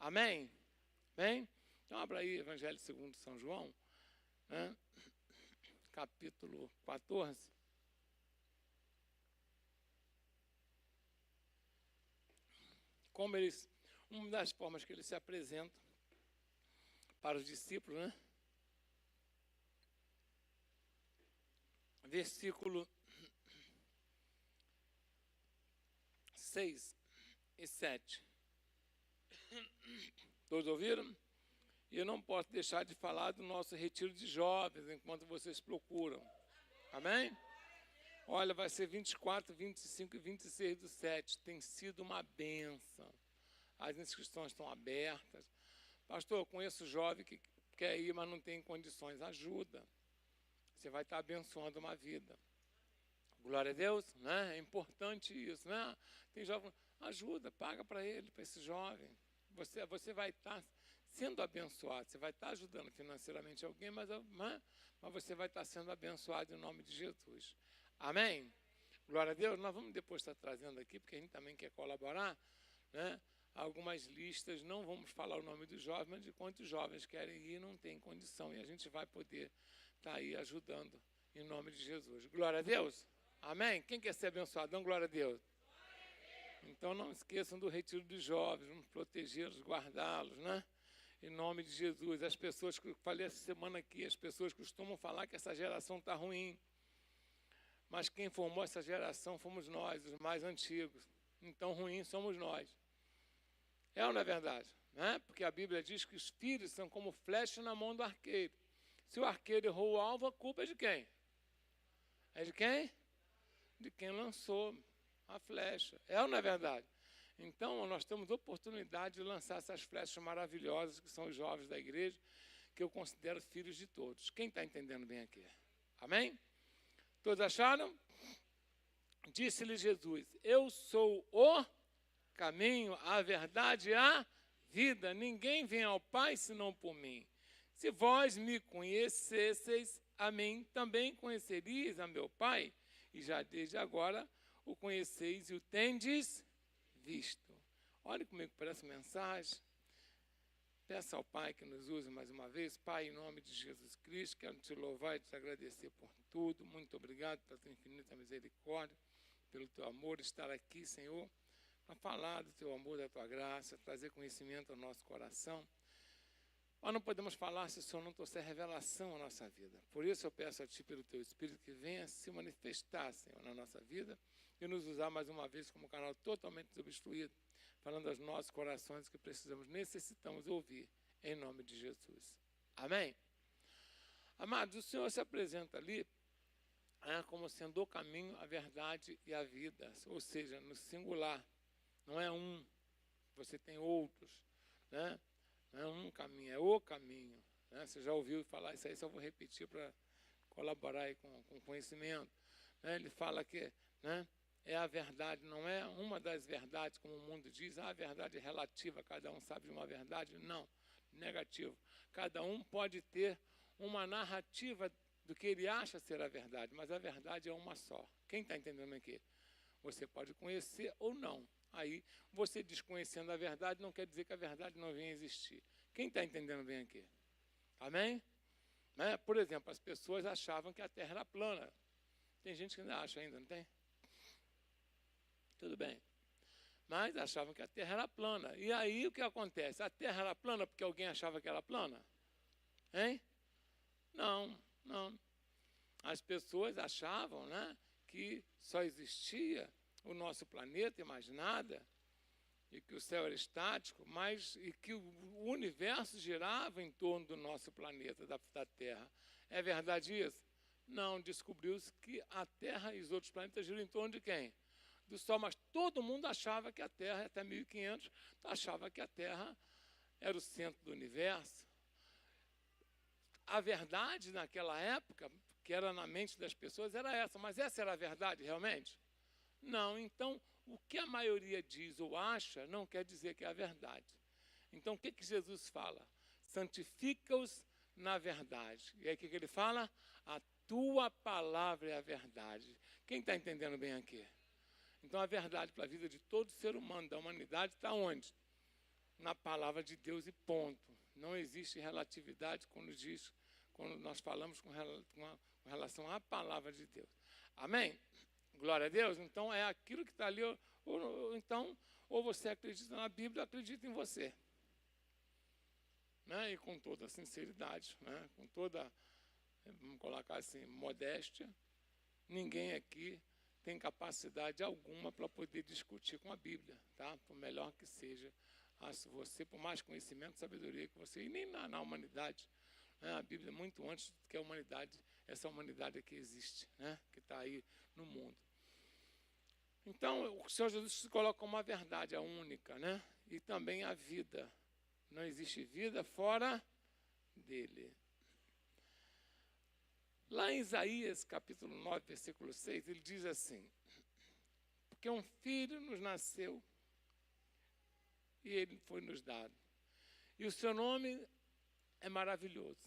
Amém? Bem? Então, abra aí, Evangelho segundo São João, né? Capítulo 14. Uma das formas que ele se apresenta para os discípulos, né? Versículo 6 e 7. Todos ouviram? E eu não posso deixar de falar do nosso retiro de jovens, enquanto vocês procuram. Amém? Olha, vai ser 24, 25 e 26 do 7. Tem sido uma bênção. As inscrições estão abertas. Pastor, eu conheço jovem que quer ir, mas não tem condições. Ajuda. Você vai estar abençoando uma vida. Glória a Deus, né? É importante isso, né? Tem jovem, ajuda, paga para ele, para esse jovem. Você vai estar sendo abençoado, você vai estar ajudando financeiramente alguém, mas você vai estar sendo abençoado em nome de Jesus. Amém? Glória a Deus. Nós vamos depois estar trazendo aqui, porque a gente também quer colaborar, né? Algumas listas, não vamos falar o nome dos jovens, mas de quantos jovens querem ir e não tem condição. E a gente vai poder estar aí ajudando em nome de Jesus. Glória a Deus. Amém? Quem quer ser abençoado? Dão glória a Deus. Então não esqueçam do retiro dos jovens, vamos protegê-los, guardá-los, né? Em nome de Jesus. As pessoas, que eu falei essa semana aqui, as pessoas costumam falar que essa geração está ruim. Mas quem formou essa geração fomos nós, os mais antigos. Então ruins somos nós. É ou não é verdade? Né? Porque a Bíblia diz que os filhos são como flecha na mão do arqueiro. Se o arqueiro errou o alvo, a culpa é de quem? É de quem? De quem lançou a flecha. É ou não é verdade? Então, nós temos oportunidade de lançar essas flechas maravilhosas, que são os jovens da igreja, que eu considero filhos de todos. Quem está entendendo bem aqui? Amém? Todos acharam? Disse-lhe Jesus, eu sou o caminho, a verdade e a vida. Ninguém vem ao Pai senão por mim. Se vós me conhecesseis, a mim também conheceríeis a meu Pai, e já desde agora o conheceis e o tendes visto. Olhe comigo para essa mensagem. Peça ao Pai que nos use mais uma vez. Pai, em nome de Jesus Cristo, quero te louvar e te agradecer por tudo. Muito obrigado pela tua infinita misericórdia, pelo teu amor, estar aqui, Senhor, para falar do teu amor, da tua graça, trazer conhecimento ao nosso coração. Nós não podemos falar se o Senhor não trouxer revelação à nossa vida. Por isso eu peço a Ti, pelo Teu Espírito, que venha se manifestar, Senhor, na nossa vida e nos usar mais uma vez como canal totalmente desobstruído, falando aos nossos corações que necessitamos ouvir, em nome de Jesus. Amém? Amados, o Senhor se apresenta ali como sendo o caminho, a verdade e a vida, ou seja, no singular. Não é um, você tem outros, né? Não é um caminho, é o caminho. Né? Você já ouviu falar isso aí, só vou repetir para colaborar aí com conhecimento. Né? Ele fala que, né, é a verdade, não é uma das verdades, como o mundo diz, a verdade é relativa, cada um sabe de uma verdade. Não, negativo. Cada um pode ter uma narrativa do que ele acha ser a verdade, mas a verdade é uma só. Quem está entendendo aqui? Você pode conhecer ou não. Aí, você desconhecendo a verdade não quer dizer que a verdade não venha a existir. Quem está entendendo bem aqui? Amém? Né? Por exemplo, as pessoas achavam que a Terra era plana. Tem gente que ainda acha ainda, não tem? Tudo bem. Mas achavam que a Terra era plana. E aí, o que acontece? A Terra era plana porque alguém achava que era plana? Hein? Não, não. As pessoas achavam, né, que só existia o nosso planeta e mais nada, e que o céu era estático, e que o universo girava em torno do nosso planeta, da Terra. É verdade isso? Não, descobriu-se que a Terra e os outros planetas giram em torno de quem? Do Sol, mas todo mundo achava que a Terra, até 1500, achava que a Terra era o centro do universo. A verdade naquela época, que era na mente das pessoas, era essa, mas essa era a verdade realmente? Não, então, o que a maioria diz ou acha não quer dizer que é a verdade. Então, o que Jesus fala? Santifica-os na verdade. E aí, o que ele fala? A tua palavra é a verdade. Quem está entendendo bem aqui? Então, a verdade para a vida de todo ser humano, da humanidade, está onde? na palavra de Deus e ponto. Não existe relatividade quando nós falamos com relação à palavra de Deus. Amém? Glória a Deus. Então, é aquilo que está ali. Ou você acredita na Bíblia, ou acredita em você. Né? E com toda a sinceridade, né? Com toda, vamos colocar assim, modéstia, ninguém aqui tem capacidade alguma para poder discutir com a Bíblia, tá? Por melhor que seja você, por mais conhecimento e sabedoria que você, e nem na humanidade, né? A Bíblia é muito antes do que a humanidade, essa humanidade que existe, né? Que está aí no mundo. Então, o Senhor Jesus se coloca como a verdade, a única, né? E também a vida. Não existe vida fora dele. Lá em Isaías, capítulo 9, versículo 6, ele diz assim: porque um filho nos nasceu e ele foi nos dado. E o seu nome é maravilhoso.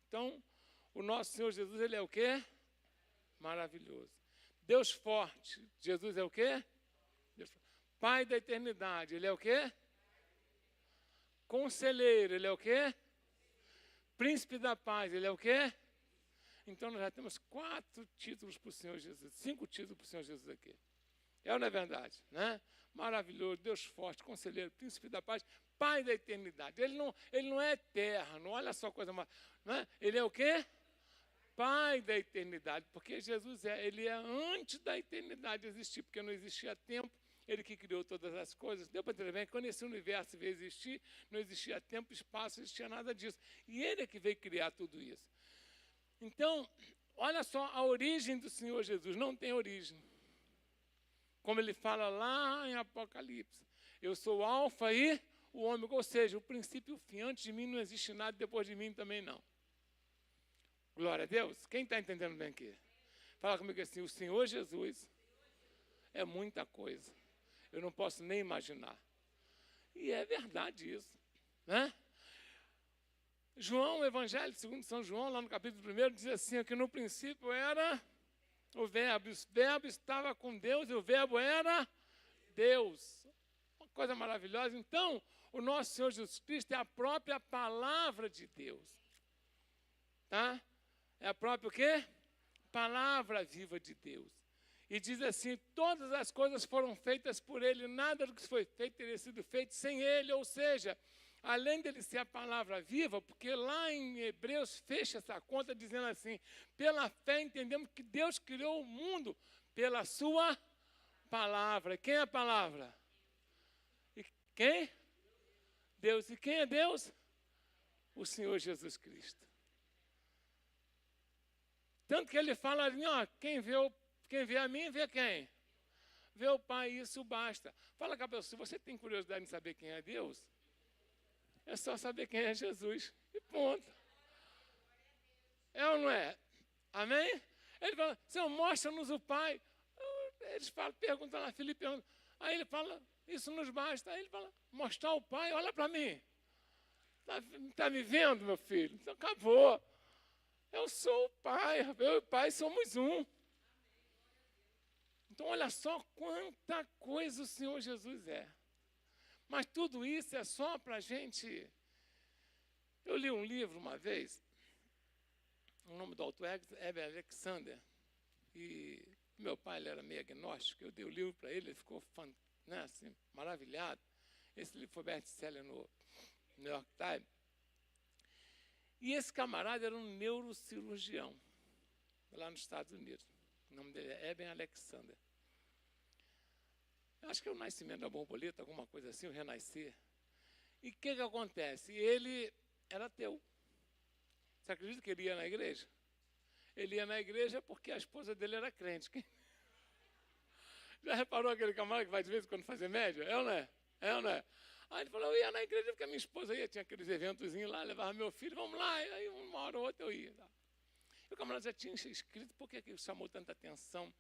Então, o nosso Senhor Jesus, ele é o quê? Maravilhoso. Deus forte. Jesus é o quê? Pai da eternidade. Ele é o quê? Conselheiro. Ele é o quê? Príncipe da paz. Ele é o quê? Então, nós já temos 4 títulos para o Senhor Jesus. 5 títulos para o Senhor Jesus aqui. É ou não é verdade? Né? Maravilhoso, Deus forte, conselheiro, príncipe da paz, pai da eternidade. Ele não é eterno. Olha só a coisa mais. Né? Ele é o quê? Pai da eternidade, porque Jesus ele é antes da eternidade existir, porque não existia tempo, ele que criou todas as coisas. Deu para entender bem? Quando esse universo veio existir, não existia tempo, espaço, não existia nada disso. E ele é que veio criar tudo isso. Então, olha só a origem do Senhor Jesus, não tem origem. Como ele fala lá em Apocalipse, eu sou o alfa e o ômega, ou seja, o princípio e o fim. Antes de mim não existe nada, depois de mim também não. Glória a Deus. Quem está entendendo bem aqui? Fala comigo assim, o Senhor Jesus é muita coisa. Eu não posso nem imaginar. E é verdade isso. Né? João, o Evangelho segundo São João, lá no capítulo 1, diz assim, que no princípio era o verbo estava com Deus e o verbo era Deus. Uma coisa maravilhosa. Então, o nosso Senhor Jesus Cristo é a própria palavra de Deus. Tá? É a própria o quê? Palavra viva de Deus. E diz assim, todas as coisas foram feitas por Ele, nada do que foi feito teria sido feito sem Ele, ou seja, além dele ser a palavra viva, porque lá em Hebreus fecha essa conta dizendo assim, pela fé entendemos que Deus criou o mundo pela sua palavra. Quem é a palavra? E quem? Deus. E quem é Deus? O Senhor Jesus Cristo. Tanto que ele fala assim, ó, quem vê a mim, vê quem? Vê o Pai, isso basta. Fala com a pessoa, se você tem curiosidade em saber quem é Deus, é só saber quem é Jesus. E ponto. É ou não é? Amém? Ele fala, Senhor, mostra-nos o Pai. Eles perguntam lá, Filipe pergunta. Aí ele fala, isso nos basta. Aí ele fala, mostrar o Pai, olha para mim. Está me vendo, meu filho? Então acabou. Eu sou o Pai, eu e o Pai somos um. Então olha só quanta coisa o Senhor Jesus é. Mas tudo isso é só para a gente... Eu li um livro uma vez, o nome do autor é Eben Alexander, e meu pai ele era meio agnóstico, eu dei o livro para ele, ele ficou assim, maravilhado. Esse livro foi best-seller no New York Times. E esse camarada era um neurocirurgião, lá nos Estados Unidos. O nome dele é Eben Alexander. Acho que é o nascimento da borboleta, alguma coisa assim, o renascer. E o que acontece? Ele era ateu. Você acredita que ele ia na igreja? Ele ia na igreja porque a esposa dele era crente. Já reparou aquele camarada que vai de vez em quando fazer média? É ou não é? É ou não é? Aí ele falou, eu ia na igreja porque a minha esposa ia, tinha aqueles eventozinhos lá, levava meu filho, vamos lá. E aí uma hora ou outra eu ia. E o camarada já tinha escrito, por que ele chamou tanta atenção,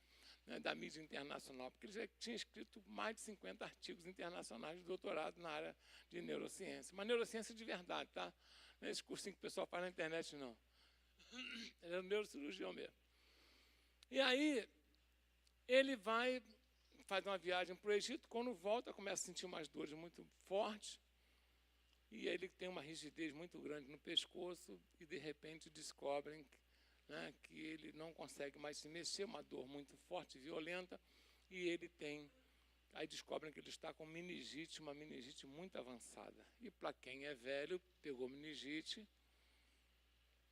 né, da mídia internacional? Porque ele já tinha escrito mais de 50 artigos internacionais de doutorado na área de neurociência. Mas neurociência de verdade, tá? Não é esse cursinho que o pessoal faz na internet, não. Ele era um neurocirurgião mesmo. E aí, ele faz uma viagem para o Egito, quando volta, começa a sentir umas dores muito fortes, e ele tem uma rigidez muito grande no pescoço e, de repente, descobrem, né, que ele não consegue mais se mexer, uma dor muito forte e violenta, e ele tem... Aí descobrem que ele está com meningite, uma meningite muito avançada. E para quem é velho, pegou meningite,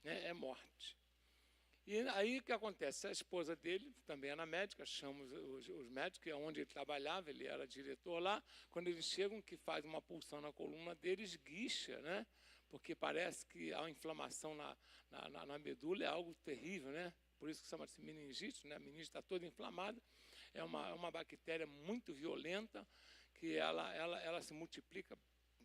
né, é morte. E aí o que acontece? A esposa dele também era médica, chama os médicos, é onde ele trabalhava, ele era diretor lá. Quando eles chegam, que faz uma pulsão na coluna dele, esguicha, né? Porque parece que a inflamação na medula é algo terrível, né? Por isso que chama-se meningite, né? A meningite está toda inflamada. É uma bactéria muito violenta, que ela se multiplica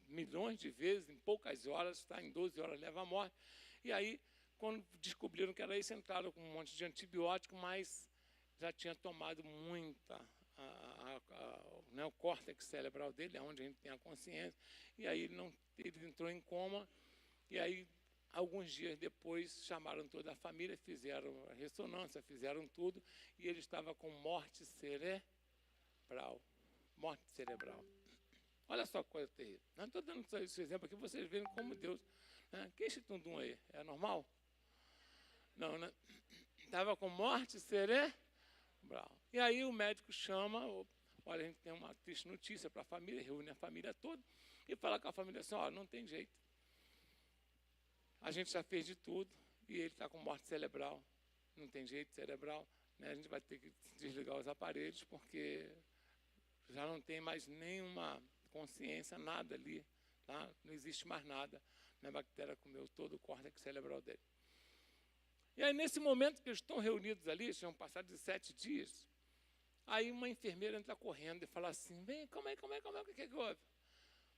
milhões de vezes, em poucas horas, tá? Em 12 horas leva à morte. E aí, quando descobriram que era isso, entraram com um monte de antibiótico, mas já tinha tomado muita, né, o córtex cerebral dele, é onde a gente tem a consciência, e aí ele entrou em coma, e aí, alguns dias depois, chamaram toda a família, fizeram a ressonância, fizeram tudo, e ele estava com morte cerebral. Morte cerebral. Olha só que coisa terrível. Não estou dando esse exemplo aqui, vocês verem como Deus... Né? Que é esse tundum aí? É normal? Não, né? Estava com morte cerebral. E aí o médico chama, olha, a gente tem uma triste notícia para a família, reúne a família toda, e fala com a família assim, ó, não tem jeito. A gente já fez de tudo, e ele está com morte cerebral. Não tem jeito, cerebral. Né? A gente vai ter que desligar os aparelhos, porque já não tem mais nenhuma consciência, nada ali. Tá? Não existe mais nada. A bactéria comeu todo o córtex cerebral dele. E aí, nesse momento que eles estão reunidos ali, tinham passado de 7 dias, aí uma enfermeira entra correndo e fala assim, vem, calma aí, o que houve?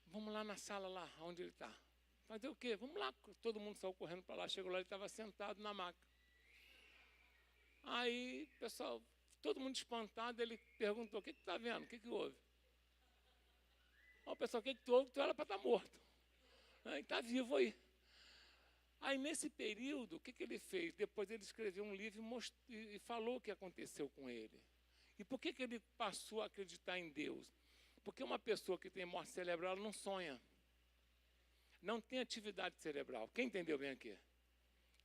Vamos lá na sala, lá, onde ele está. Fazer o quê? Vamos lá. Todo mundo saiu correndo para lá, chegou lá, ele estava sentado na maca. Aí, pessoal, todo mundo espantado, ele perguntou, o que está vendo? O que houve? Ó, pessoal, o que tu houve? Tu era para estar morto. Ele está vivo aí. Aí, nesse período, o que ele fez? Depois ele escreveu um livro e falou o que aconteceu com ele. E por que ele passou a acreditar em Deus? Porque uma pessoa que tem morte cerebral não sonha. Não tem atividade cerebral. Quem entendeu bem aqui?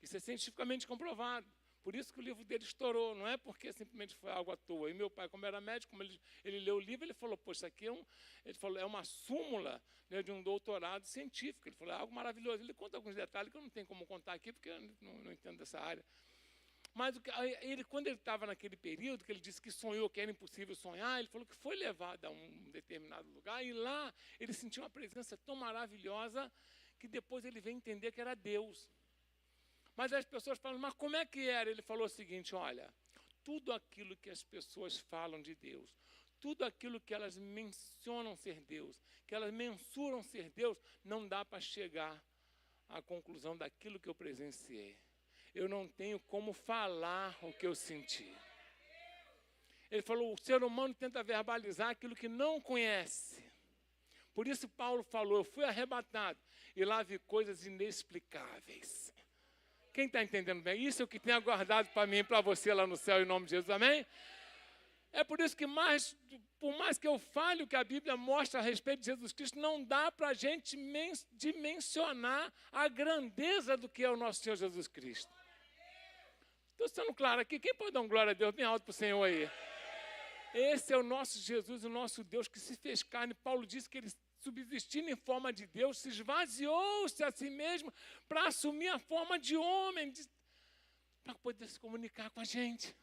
Isso é cientificamente comprovado. Por isso que o livro dele estourou, não é porque simplesmente foi algo à toa. E meu pai, como era médico, como ele leu o livro, ele falou, poxa, isso aqui é uma súmula, né, de um doutorado científico. Ele falou, é algo maravilhoso. Ele conta alguns detalhes que eu não tenho como contar aqui, porque eu não entendo dessa área. Mas quando ele estava naquele período, que ele disse que sonhou que era impossível sonhar, ele falou que foi levado a um determinado lugar, e lá ele sentiu uma presença tão maravilhosa que depois ele veio entender que era Deus. Mas as pessoas falam, mas como é que era? Ele falou o seguinte, olha, tudo aquilo que as pessoas falam de Deus, tudo aquilo que elas mencionam ser Deus, que elas mensuram ser Deus, não dá para chegar à conclusão daquilo que eu presenciei. Eu não tenho como falar o que eu senti. Ele falou, o ser humano tenta verbalizar aquilo que não conhece. Por isso Paulo falou, eu fui arrebatado e lá vi coisas inexplicáveis. Quem está entendendo bem? Isso é o que tem aguardado para mim e para você lá no céu, em nome de Jesus, amém? É por isso que, por mais que eu fale o que a Bíblia mostra a respeito de Jesus Cristo, não dá para a gente dimensionar a grandeza do que é o nosso Senhor Jesus Cristo. Estou sendo claro aqui, quem pode dar um glória a Deus bem alto para o Senhor aí? Esse é o nosso Jesus, o nosso Deus que se fez carne. Paulo disse que ele, subsistindo em forma de Deus, se esvaziou-se a si mesmo para assumir a forma de homem, para poder se comunicar com a gente.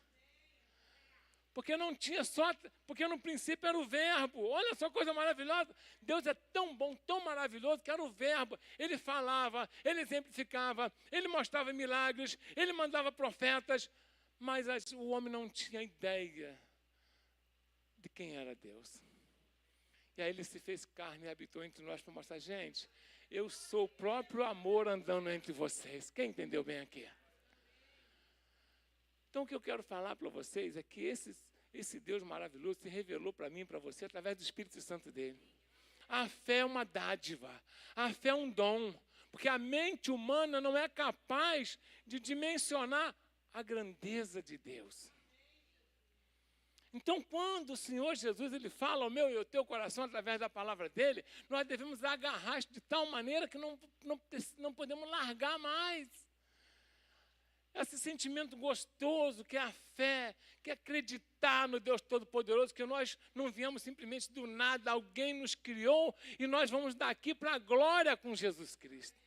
Porque não tinha só, porque no princípio era o verbo. Olha só que coisa maravilhosa. Deus é tão bom, tão maravilhoso, que era o verbo. Ele falava, ele exemplificava, ele mostrava milagres, ele mandava profetas, mas o homem não tinha ideia de quem era Deus. E aí ele se fez carne e habitou entre nós para mostrar, gente, eu sou o próprio amor andando entre vocês. Quem entendeu bem aqui? Então, o que eu quero falar para vocês é que esse Deus maravilhoso se revelou para mim e para você através do Espírito Santo dele. A fé é uma dádiva, a fé é um dom, porque a mente humana não é capaz de dimensionar a grandeza de Deus. Então, quando o Senhor Jesus ele fala ao meu e ao teu coração através da palavra dele, nós devemos agarrar isso de tal maneira que não podemos largar mais. Esse sentimento gostoso que é a fé, que é acreditar no Deus Todo-Poderoso, que nós não viemos simplesmente do nada, alguém nos criou e nós vamos daqui para a glória com Jesus Cristo.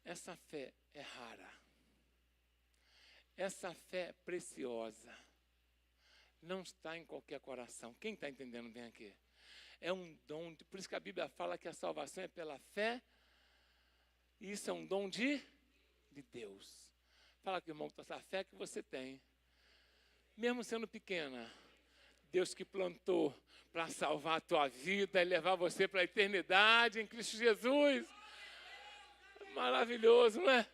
Essa fé é rara. Essa fé é preciosa. Não está em qualquer coração. Quem está entendendo bem aqui? É um dom, por isso que a Bíblia fala que a salvação é pela fé, e isso é um dom de Deus. Fala aqui, irmão, essa fé que você tem, mesmo sendo pequena, Deus que plantou para salvar a tua vida e levar você para a eternidade em Cristo Jesus. Maravilhoso, não é?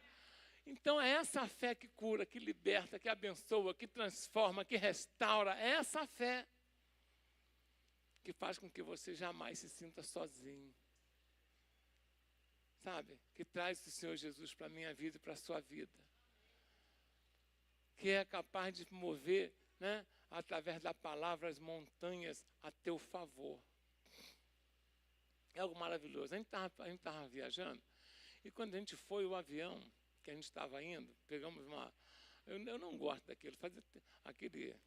Então é essa fé que cura, que liberta, que abençoa, que transforma, que restaura. É essa fé que faz com que você jamais se sinta sozinho. Sabe? Que traz o Senhor Jesus para a minha vida e para a sua vida. Que é capaz de mover, né, através da palavra as montanhas a teu favor. É algo maravilhoso. A gente estava viajando e quando a gente foi o avião que a gente estava indo, pegamos uma... Eu não gosto daquilo, fazer aquele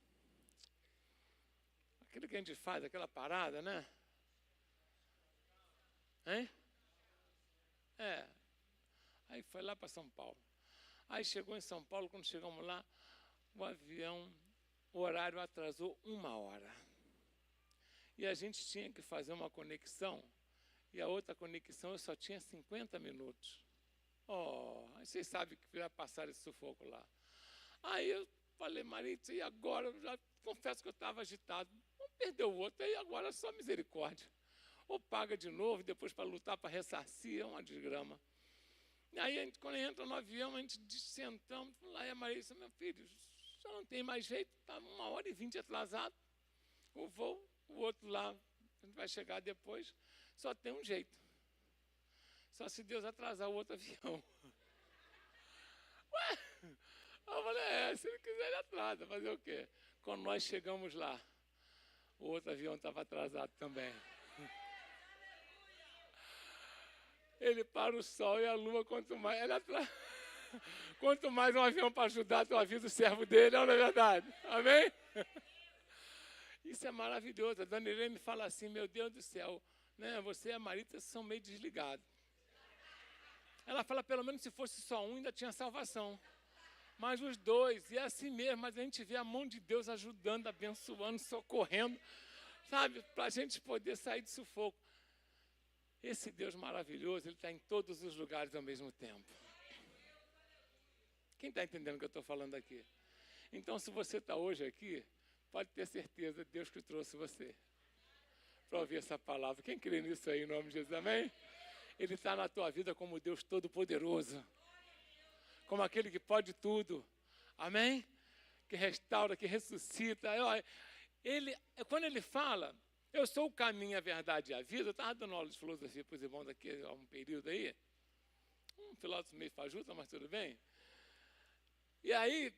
que a gente faz, aquela parada, né? Hein? É. Aí foi lá para São Paulo. Aí chegou em São Paulo, quando chegamos lá, o avião, o horário atrasou 1 hora. E a gente tinha que fazer uma conexão, e a outra conexão eu só tinha 50 minutos. Oh, vocês sabem que vai passar esse sufoco lá. Aí eu falei, Maritza, e agora? Eu já confesso que eu estava agitado. Vamos perder o outro, aí agora é só misericórdia. Ou paga de novo, depois para lutar, para ressarcir, é uma desgrama. E aí, quando entra no avião, a gente sentamos, lá e a Maritza, meu filho, já não tem mais jeito, está 1h20 atrasado. O voo, o outro lá, a gente vai chegar depois, só tem um jeito. Só se Deus atrasar o outro avião. Ué? Eu falei, se ele quiser ele atrasa, fazer o quê? Quando nós chegamos lá, o outro avião estava atrasado também. Ele para o sol e a lua, quanto mais quanto mais um avião para ajudar, tu avisa o servo dele, não é verdade? Amém? Isso é maravilhoso. A dona Irene fala assim, meu Deus do céu, né, você e a Maritza são meio desligados. Ela fala, pelo menos se fosse só um, ainda tinha salvação. Mas os dois, e é assim mesmo, mas a gente vê a mão de Deus ajudando, abençoando, socorrendo, sabe, para a gente poder sair de sufoco. Esse Deus maravilhoso, Ele está em todos os lugares ao mesmo tempo. Quem está entendendo o que eu estou falando aqui? Então, se você está hoje aqui, pode ter certeza, Deus que trouxe você para ouvir essa palavra. Quem crê nisso aí, em nome de Jesus, amém? Ele está na tua vida como Deus Todo-Poderoso, como aquele que pode tudo, amém? Que restaura, que ressuscita. Quando ele fala, eu sou o caminho, a verdade e a vida, eu estava dando aula de filosofia para os irmãos aqui há um período aí, um filósofo meio fajuta, mas tudo bem. E aí,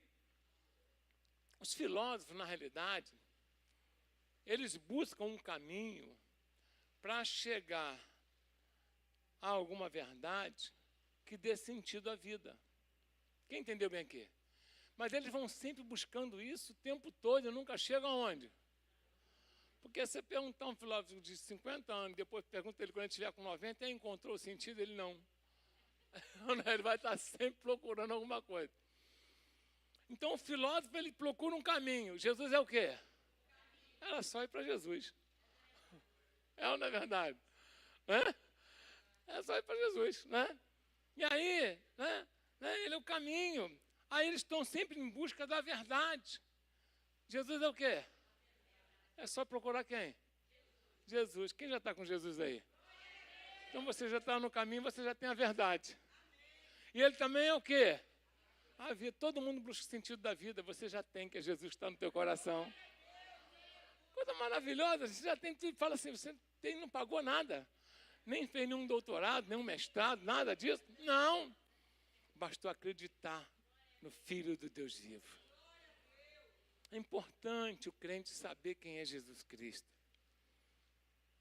os filósofos, na realidade, eles buscam um caminho para chegar a alguma verdade que dê sentido à vida. Quem entendeu bem aqui? Mas eles vão sempre buscando isso o tempo todo e nunca chegam aonde? Porque você perguntar a um filósofo de 50 anos, depois pergunta ele quando ele estiver com 90, ele encontrou o sentido, ele não. Ele vai estar sempre procurando alguma coisa. Então o filósofo, ele procura um caminho. Jesus é o quê? Era só ir para Jesus. É ou não é verdade? É só ir para Jesus, né? E aí, né? Ele é o caminho. Aí eles estão sempre em busca da verdade. Jesus é o quê? É só procurar quem? Jesus. Quem já está com Jesus aí? Então você já está no caminho, você já tem a verdade. E ele também é o quê? A vida. Todo mundo busca o sentido da vida, você já tem, que é Jesus que está no teu coração. Coisa maravilhosa, você já tem tudo. Fala assim, você não pagou nada. Nem fez nenhum doutorado, nenhum mestrado, nada disso. Não. Bastou acreditar no Filho do Deus vivo. É importante o crente saber quem é Jesus Cristo.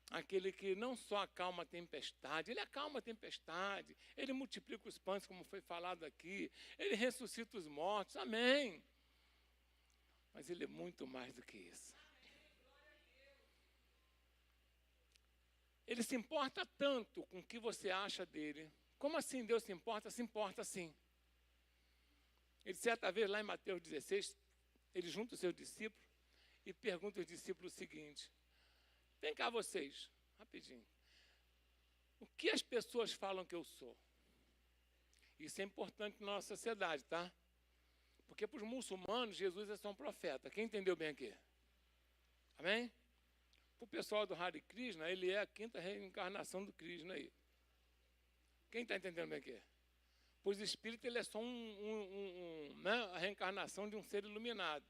Aquele que não só acalma a tempestade, ele acalma a tempestade, ele multiplica os pães, como foi falado aqui, ele ressuscita os mortos, amém. Mas ele é muito mais do que isso. Ele se importa tanto com o que você acha dele. Como assim Deus se importa? Se importa sim. Ele, certa vez, lá em Mateus 16, ele junta os seus discípulos e pergunta aos discípulos o seguinte: vem cá vocês, rapidinho. O que as pessoas falam que eu sou? Isso é importante na nossa sociedade, tá? Porque para os muçulmanos, Jesus é só um profeta. Quem entendeu bem aqui? Amém? Para o pessoal do Hare Krishna, ele é a 5ª reencarnação do Krishna aí. Quem está entendendo bem aqui? Para os espíritos, ele é só né, a reencarnação de um ser iluminado.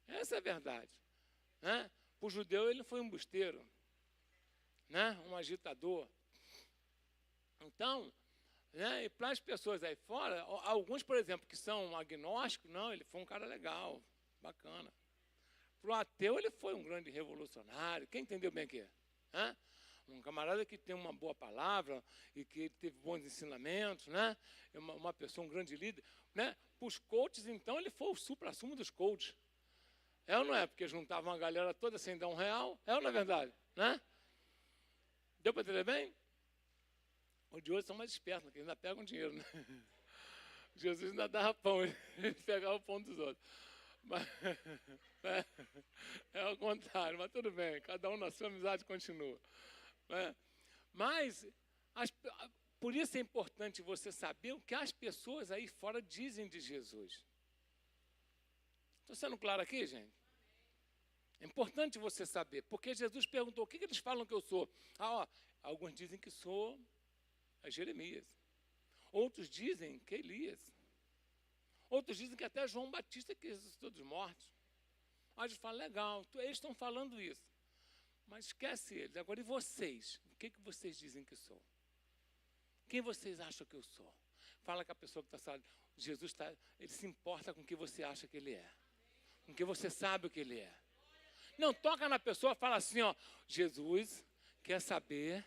Essa é a verdade. Né? Para o judeu, ele foi um embusteiro, né? Um agitador. Então, né, e para as pessoas aí fora, alguns, por exemplo, que são agnósticos, não, ele foi um cara legal, bacana. Para o ateu, ele foi um grande revolucionário. Quem entendeu bem aqui? Né? Um camarada que tem uma boa palavra e que teve bons ensinamentos, né? Uma pessoa, um grande líder. Né? Para os coaches, então, ele foi o supra-sumo dos coaches. É ou não é? Porque juntavam a galera toda sem dar R$1. É ou não é verdade? Né? Deu para entender bem? Os de hoje são mais espertos, porque ainda pegam dinheiro. Né? Jesus ainda dava pão, ele pegava o pão dos outros. Mas, é ao contrário, mas tudo bem, cada um na sua amizade continua. Né? Mas, por isso é importante você saber o que as pessoas aí fora dizem de Jesus. Estou sendo claro aqui, gente? É importante você saber, porque Jesus perguntou: o que eles falam que eu sou? Alguns dizem que sou Jeremias. Outros dizem que é Elias. Outros dizem que até João Batista, que ressuscitou dos mortos. Aí eles falam: legal, eles estão falando isso. Mas esquece eles. Agora, e vocês? O que vocês dizem que sou? Quem vocês acham que eu sou? Fala com a pessoa que está falando. Jesus ele se importa com o que você acha que ele é. Com o que você sabe o que ele é. Não, toca na pessoa, fala assim, ó: Jesus quer saber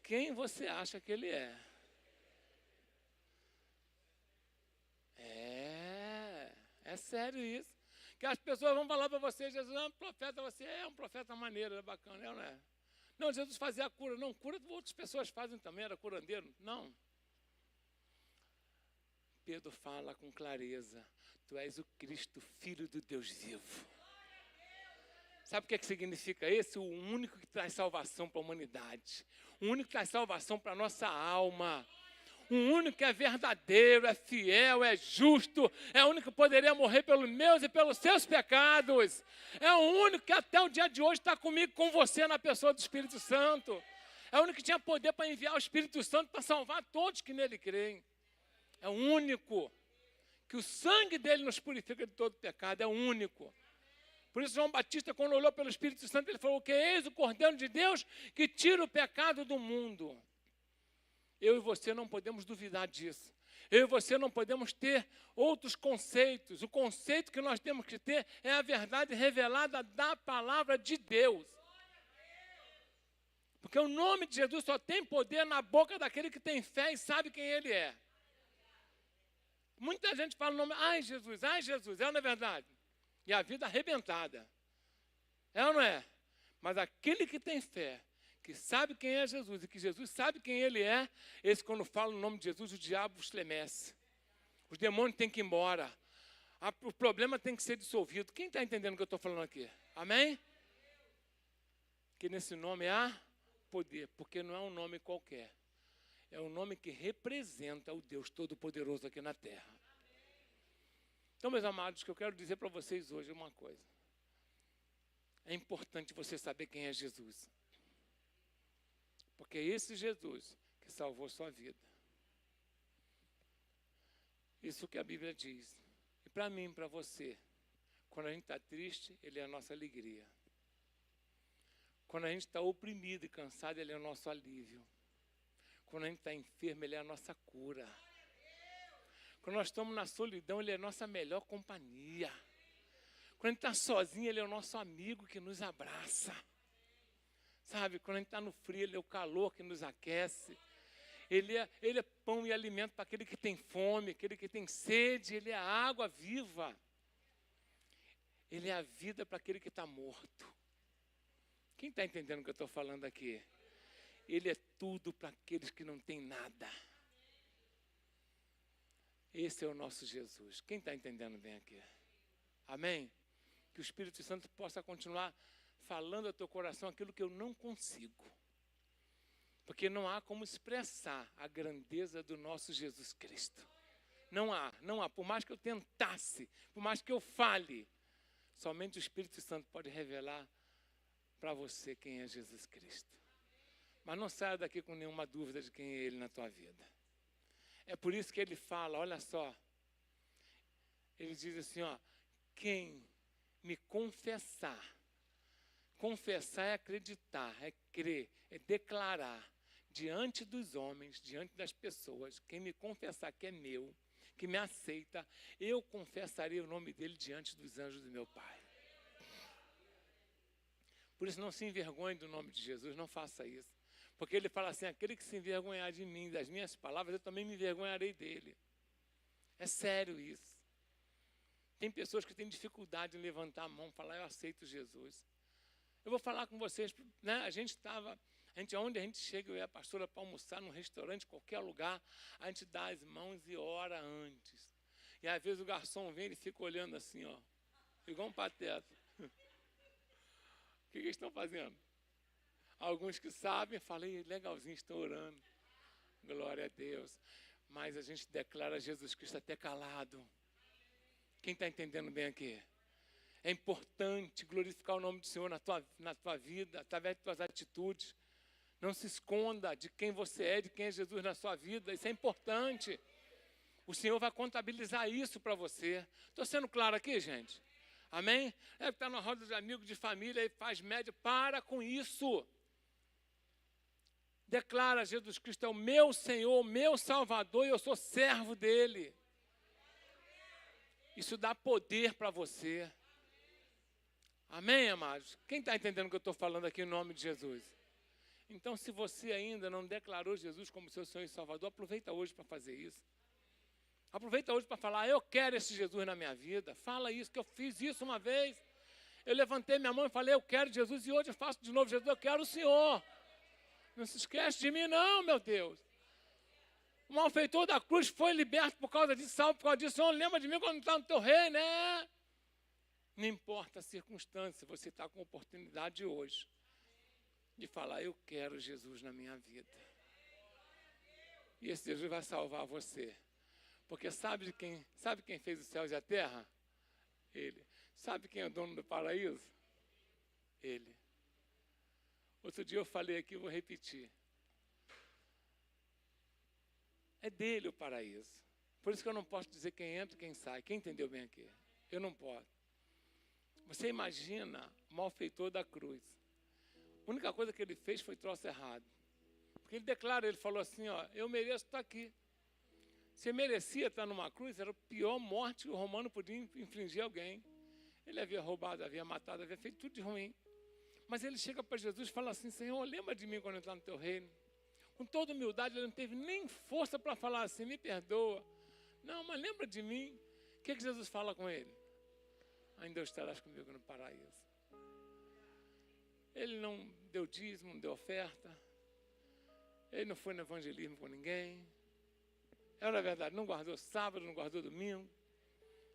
quem você acha que ele é. É sério isso. Que as pessoas vão falar para você: Jesus é um profeta, você é um profeta maneiro, é bacana, é ou não é? Não, Jesus fazia a cura. Não, cura outras pessoas fazem também, era curandeiro. Não. Pedro fala com clareza: tu és o Cristo, Filho do Deus vivo. Sabe o que significa esse? O único que traz salvação para a humanidade. O único que traz salvação para a nossa alma. O único que é verdadeiro, é fiel, é justo. É o único que poderia morrer pelos meus e pelos seus pecados. É o único que até o dia de hoje está comigo, com você, na pessoa do Espírito Santo. É o único que tinha poder para enviar o Espírito Santo para salvar todos que nele creem. É o único que o sangue dele nos purifica de todo pecado. É o único. Por isso João Batista, quando olhou pelo Espírito Santo, ele falou: que eis o Cordeiro de Deus que tira o pecado do mundo. Eu e você não podemos duvidar disso. Eu e você não podemos ter outros conceitos. O conceito que nós temos que ter é a verdade revelada da palavra de Deus. Porque o nome de Jesus só tem poder na boca daquele que tem fé e sabe quem ele é. Muita gente fala o nome: ai Jesus, é ou não é verdade? E a vida arrebentada. É ou não é? Mas aquele que tem fé, que sabe quem é Jesus e que Jesus sabe quem ele é, esse, quando fala o nome de Jesus, o diabo estremece. Os demônios têm que ir embora. O problema tem que ser dissolvido. Quem está entendendo o que eu estou falando aqui? Amém? Que nesse nome há poder, porque não é um nome qualquer. É um nome que representa o Deus Todo-Poderoso aqui na terra. Então, meus amados, o que eu quero dizer para vocês hoje é uma coisa. É importante você saber quem é Jesus. Porque é esse Jesus que salvou sua vida. Isso que a Bíblia diz. E para mim, para você, quando a gente está triste, ele é a nossa alegria. Quando a gente está oprimido e cansado, ele é o nosso alívio. Quando a gente está enfermo, ele é a nossa cura. Quando nós estamos na solidão, ele é a nossa melhor companhia. Quando a gente está sozinho, Ele é o nosso amigo que nos abraça. Sabe, quando a gente está no frio, Ele é o calor que nos aquece. Ele é pão e alimento para aquele que tem fome, aquele que tem sede. Ele é a água viva. Ele é a vida para aquele que está morto. Quem está entendendo o que eu estou falando aqui? Ele é tudo para aqueles que não têm nada. Esse é o nosso Jesus. Quem está entendendo bem aqui? Amém? Que o Espírito Santo possa continuar falando ao teu coração aquilo que eu não consigo. Porque não há como expressar a grandeza do nosso Jesus Cristo. Não há. Por mais que eu tentasse, por mais que eu fale, somente o Espírito Santo pode revelar para você quem é Jesus Cristo. Mas não saia daqui com nenhuma dúvida de quem é Ele na tua vida. É por isso que Ele fala, olha só. Ele diz assim, ó, quem me confessar é acreditar, é crer, é declarar diante dos homens, diante das pessoas, quem me confessar que é meu, que me aceita, eu confessarei o nome dele diante dos anjos do meu Pai. Por isso não se envergonhe do nome de Jesus, não faça isso. Porque ele fala assim, aquele que se envergonhar de mim, das minhas palavras, eu também me envergonharei dele. É sério isso. Tem pessoas que têm dificuldade em levantar a mão e falar, eu aceito Jesus. Eu vou falar com vocês, né? Onde a gente chega, eu e a pastora para almoçar num restaurante, qualquer lugar, a gente dá as mãos e ora antes. E às vezes o garçom vem e fica olhando assim, ó, igual um pateta. O que eles estão fazendo? Alguns que sabem, falei, legalzinho, estão orando. Glória a Deus. Mas a gente declara Jesus Cristo até calado. Quem está entendendo bem aqui? É importante glorificar o nome do Senhor na tua vida, através de tuas atitudes. Não se esconda de quem você é, de quem é Jesus na sua vida. Isso é importante. O Senhor vai contabilizar isso para você. Estou sendo claro aqui, gente? Amém? É que está na roda de amigos, de família, e faz média. Para com isso. Declara, Jesus Cristo é o meu Senhor, o meu Salvador, e eu sou servo dele. Isso dá poder para você. Amém, amados? Quem está entendendo o que eu estou falando aqui em nome de Jesus? Então, se você ainda não declarou Jesus como seu Senhor e Salvador, aproveita hoje para fazer isso. Aproveita hoje para falar, eu quero esse Jesus na minha vida. Fala isso, que eu fiz isso uma vez. Eu levantei minha mão e falei, eu quero Jesus, e hoje eu faço de novo, Jesus, eu quero o Senhor. Não se esquece de mim não, meu Deus. O malfeitor da cruz foi liberto por causa disso, salvo por causa disso. Senhor, lembra de mim quando está no teu reino, né? Não importa a circunstância, você está com a oportunidade hoje de falar, eu quero Jesus na minha vida. E esse Jesus vai salvar você. Porque sabe quem fez os céus e a terra? Ele. Sabe quem é o dono do paraíso? Ele. Outro dia eu falei aqui, vou repetir. É dele o paraíso. Por isso que eu não posso dizer quem entra e quem sai. Quem entendeu bem aqui? Eu não posso. Você imagina o malfeitor da cruz. A única coisa que ele fez foi troço errado. Porque ele declara, ele falou assim, ó, eu mereço estar aqui. Se merecia estar numa cruz, era a pior morte que o romano podia infligir a alguém. Ele havia roubado, havia matado, havia feito tudo de ruim. Mas ele chega para Jesus e fala assim, Senhor, lembra de mim quando eu entrar no teu reino. Com toda humildade, ele não teve nem força para falar assim, me perdoa. Não, mas lembra de mim. O que Jesus fala com ele? Ainda estarás comigo no paraíso. Ele não deu dízimo, não deu oferta. Ele não foi no evangelismo com ninguém. Era verdade, não guardou sábado, não guardou domingo.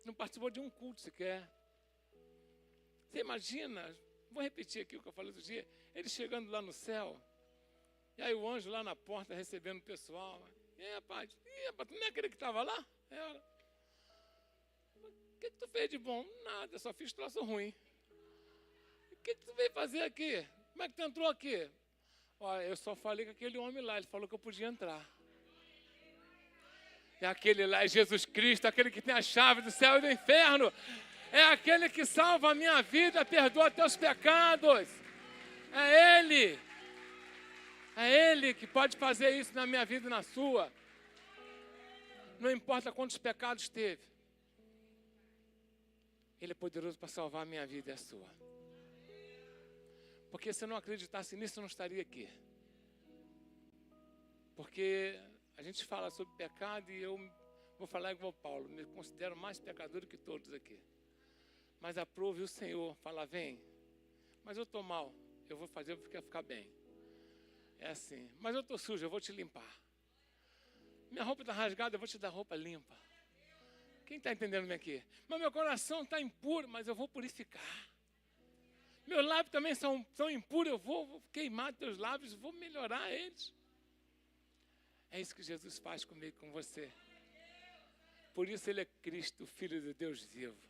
Não participou de um culto sequer. Você imagina, vou repetir aqui o que eu falei outro dia, ele chegando lá no céu, e aí o anjo lá na porta recebendo o pessoal. E aí, rapaz, tu não é aquele que estava lá? Era. O que tu fez de bom? Nada, só fiz troço ruim. O que tu veio fazer aqui? Como é que tu entrou aqui? Olha, eu só falei com aquele homem lá, ele falou que eu podia entrar. É aquele lá, é Jesus Cristo, aquele que tem a chave do céu e do inferno. É aquele que salva a minha vida, perdoa teus pecados. É Ele. É Ele que pode fazer isso na minha vida e na sua. Não importa quantos pecados teve. Ele é poderoso para salvar a minha vida e a sua. Porque se eu não acreditasse nisso, eu não estaria aqui. Porque a gente fala sobre pecado e eu vou falar igual Paulo. Me considero mais pecador que todos aqui. Mas aprove o Senhor. Fala, vem. Mas eu estou mal. Eu vou fazer porque ficar bem. É assim. Mas eu estou sujo, eu vou te limpar. Minha roupa está rasgada, eu vou te dar roupa limpa. Quem está entendendo aqui? Mas meu coração está impuro, mas eu vou purificar. Meus lábios também são impuros, eu vou queimar teus lábios, vou melhorar eles. É isso que Jesus faz comigo e com você. Por isso ele é Cristo, Filho de Deus vivo.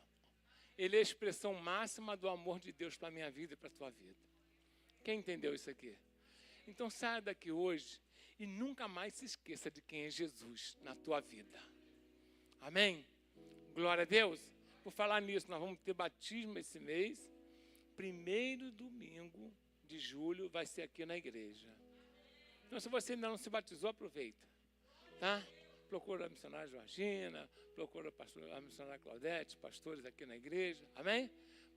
Ele é a expressão máxima do amor de Deus para a minha vida e para a tua vida. Quem entendeu isso aqui? Então saia daqui hoje e nunca mais se esqueça de quem é Jesus na tua vida. Amém? Glória a Deus. Por falar nisso, nós vamos ter batismo esse mês. 1º domingo de julho vai ser aqui na igreja. Então, se você ainda não se batizou, aproveita. Tá? Procura a missionária Georgina, procura a missionária Claudete, pastores aqui na igreja. Amém?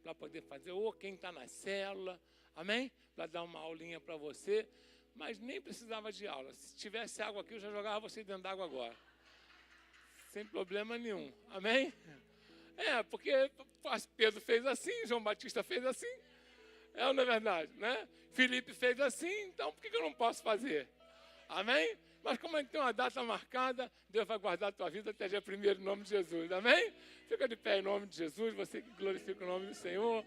Para poder fazer, ou quem está na célula. Amém? Para dar uma aulinha para você. Mas nem precisava de aula. Se tivesse água aqui, eu já jogava você dentro d'água agora. Sem problema nenhum. Amém? Porque Pedro fez assim, João Batista fez assim. É ou não é verdade? Né? Felipe fez assim, então por que eu não posso fazer? Amém? Mas como é que tem uma data marcada, Deus vai guardar a tua vida até dia 1º em nome de Jesus. Amém? Fica de pé em nome de Jesus, você que glorifica o nome do Senhor.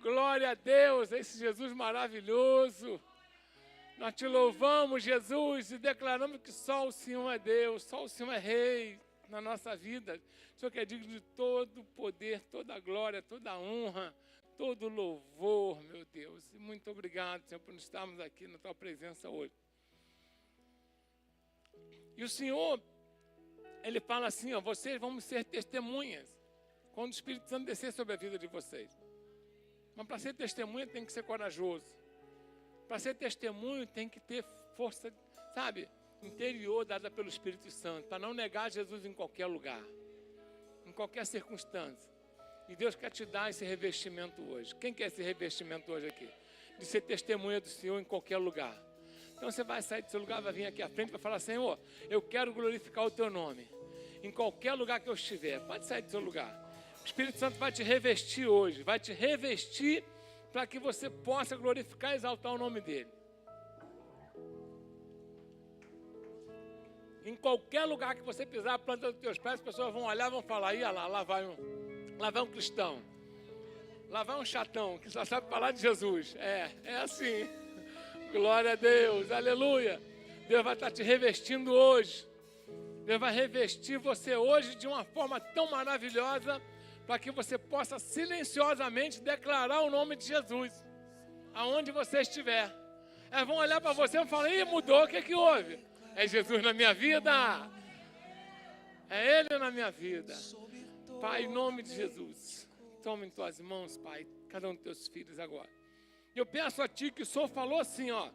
Glória a Deus, esse Jesus maravilhoso. Nós te louvamos, Jesus, e declaramos que só o Senhor é Deus, só o Senhor é Rei na nossa vida. O Senhor que é digno de todo o poder, toda a glória, toda a honra, todo o louvor, meu Deus. E muito obrigado, Senhor, por estarmos aqui na tua presença hoje. E o Senhor, Ele fala assim, ó, vocês vão ser testemunhas quando o Espírito Santo descer sobre a vida de vocês. Mas para ser testemunha tem que ser corajoso. Para ser testemunho tem que ter força, sabe, interior dada pelo Espírito Santo, para não negar Jesus em qualquer lugar, em qualquer circunstância. E Deus quer te dar esse revestimento hoje. Quem quer esse revestimento hoje aqui? De ser testemunha do Senhor em qualquer lugar. Então você vai sair do seu lugar, vai vir aqui à frente, vai falar, Senhor, eu quero glorificar o teu nome. Em qualquer lugar que eu estiver, pode sair do seu lugar. O Espírito Santo vai te revestir hoje, vai te revestir para que você possa glorificar e exaltar o nome dele. Em qualquer lugar que você pisar a planta dos teus pés, as pessoas vão olhar e vão falar, ia lá vai um cristão, lá vai um chatão, que só sabe falar de Jesus. É assim. Glória a Deus, aleluia. Deus vai estar te revestindo hoje. Deus vai revestir você hoje de uma forma tão maravilhosa, para que você possa silenciosamente declarar o nome de Jesus, aonde você estiver. Eles vão olhar para você e falar, ih, mudou, o que houve? É Jesus na minha vida. É Ele na minha vida. Pai, em nome de Jesus, toma em tuas mãos, Pai, cada um dos teus filhos agora. Eu peço a Ti que o Senhor falou assim, ó,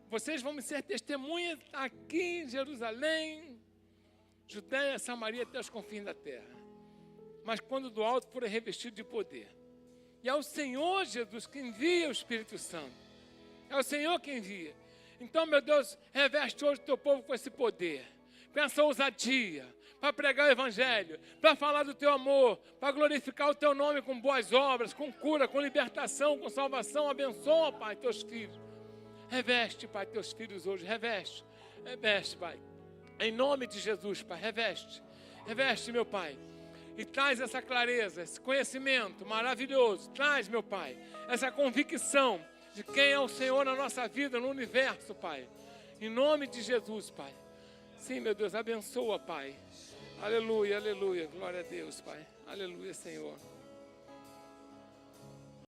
vocês vão ser testemunhas aqui em Jerusalém, Judeia, Samaria, até os confins da terra. Mas quando do alto forem revestidos de poder. E é o Senhor Jesus que envia o Espírito Santo. É o Senhor que envia. Então, meu Deus, reveste hoje o teu povo com esse poder, com essa ousadia, para pregar o Evangelho, para falar do teu amor, para glorificar o teu nome com boas obras, com cura, com libertação, com salvação. Abençoa, Pai, teus filhos. Reveste, Pai, teus filhos hoje. Reveste, Pai. Em nome de Jesus, Pai, reveste, meu Pai. E traz essa clareza, esse conhecimento maravilhoso. Traz, meu Pai, essa convicção de quem é o Senhor na nossa vida, no universo, Pai. Em nome de Jesus, Pai. Sim, meu Deus, abençoa, Pai. Aleluia, aleluia. Glória a Deus, Pai. Aleluia, Senhor.